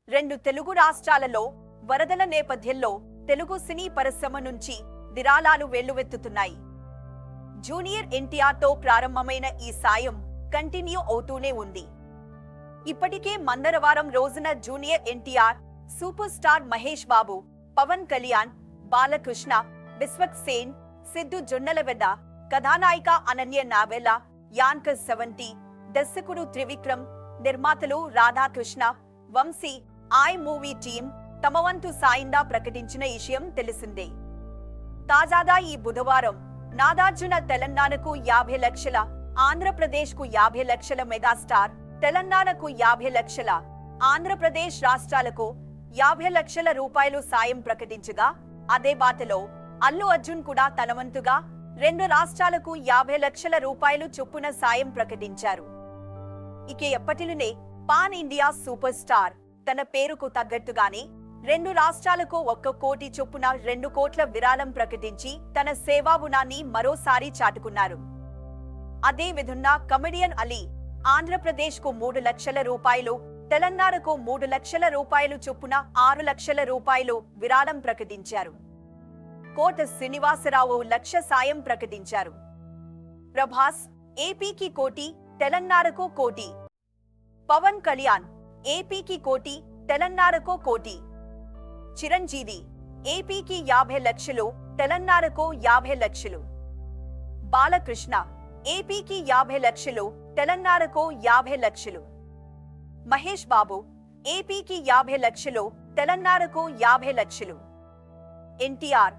రెండు తెలుగు రాష్ట్రాలలో వరదల నేపథ్యంలో తెలుగు సినీ పరిశ్రమ నుంచి విరాళాలు వెల్లువెత్తుతున్నాయి. జూనియర్ ఎన్టీఆర్తో ప్రారంభమైన ఈ సాయం కంటిన్యూ అవుతూనే ఉంది. ఇప్పటికే మంగళవారం రోజున junior NTR, super star Mahesh Babu, Pawan Kalyan, Balakrishna, Vishwak Sen, Siddhu Jonnalagadda, కథానాయిక అనన్య నావెల్ల, యాంకర్ 70, దర్శకుడు త్రివిక్రమ్, నిర్మాతలు రాధాకృష్ణ, వంశీ, ఐ మూవీ టీం తమ వంతు సాయంగా ప్రకటించిన విషయం తెలిసిందే. తాజాగా ఈ బుధవారం నాగార్జున తెలంగాణకు 50 లక్షల, ఆంధ్రప్రదేశ్కు 50 లక్షల, మెగాస్టార్ తెలంగాణకు 50 లక్షల, ఆంధ్రప్రదేశ్ రాష్ట్రాలకు 50 లక్షల రూపాయలు సాయం ప్రకటించగా, అదే బాటలో అల్లు అర్జున్ కూడా తన వంతుగా 2 రాష్ట్రాలకు 50 లక్షల రూపాయలు చొప్పున సాయం ప్రకటించారు. ఇక ఎప్పటిలోనే పాన్ ఇండియా సూపర్ స్టార్ తన పేరుకు తగ్గట్టుగానే 2 రాష్ట్రాలకు 1 కోటి చొప్పున 2 కోట్ల విరాళం ప్రకటించి తన సేవాగుణాన్ని మరోసారి చాటుకున్నారు. అదే విధంగా కమెడియన్ అలీ ఆంధ్రప్రదేశ్కు 3 లక్షల రూపాయలు, తెలంగాణకు 3 లక్షల రూపాయలు చొప్పున 6 లక్షల రూపాయలు విరాళం ప్రకటించారు. కోట శ్రీనివాసరావు లక్ష సాయం ప్రకటించారు. ప్రభాస్ ఏపీకి కోటి, తెలంగాణకు కోటి. పవన్ కళ్యాణ్ ఏపీకి కోటి, తెలంగాణకు కోటి. చిరంజీవి ఏపీకి 50 లక్షలు, తెలంగాణకు 50 లక్షలు. బాలకృష్ణ ఏపీకి 50 లక్షలు, తెలంగాణకు 50 లక్షలు. మహేష్ బాబు ఏపీకి 50 లక్షలు, తెలంగాణకు 50 లక్షలు. ఎన్టీఆర్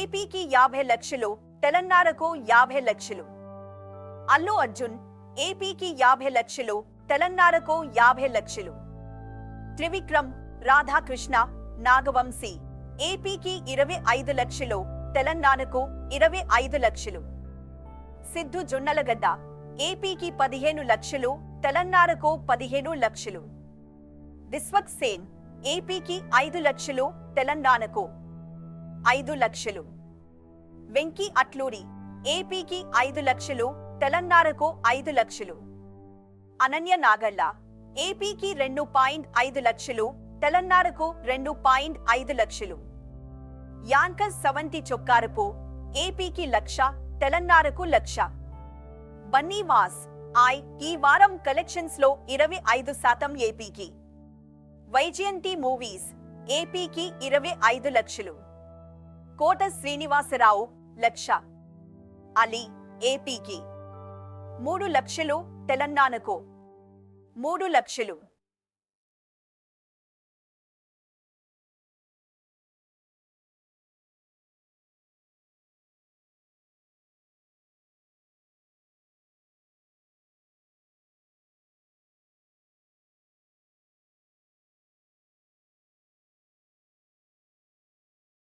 ఏపీకి 50 లక్షలు, తెలంగాణకు 50 లక్షలు. అల్లు అర్జున్ ఏపీకి 50 లక్షలు, తెలంగాణకు 50 లక్షలు. త్రివిక్రమ్, రాధాకృష్ణ, నాగవంశీ ఏపీకి 25 లక్షలు, తెలంగాణకు 25 లక్షలు. సిద్ధు జొన్నలగడ్డ ఏపీకి 15 లక్షలు, తెలంగాణకు 15 లక్షలు. విశ్వక్ సేన్ ఏపీకి 5 లక్షలు, తెలంగాణకు 5 లక్షలు. వెంకీ అట్లూరి ఏపీకి 5 లక్షలు, తెలంగాణకు 5 లక్షలు. అనన్య నాగళ్ళ ఏపీకి 2.5 లక్షలు, తెలంగాణకు 2.5 లక్షలు. యాంకర్ 70 చొక్కారపు ఏపీకి 1,00,000, తెలంగాణకు 1,00,000. బన్నీవాస్ ఈ వారం కలెక్షన్స్ లో 25% ఏపీకి. వైజయంతి మూవీస్ ఏపీకి 25 లక్షలు. కోట శ్రీనివాసరావు 1,00,000. అలీ ఏపీకి 3 లక్షలు, తెలంగాణకు 3 లక్షలు.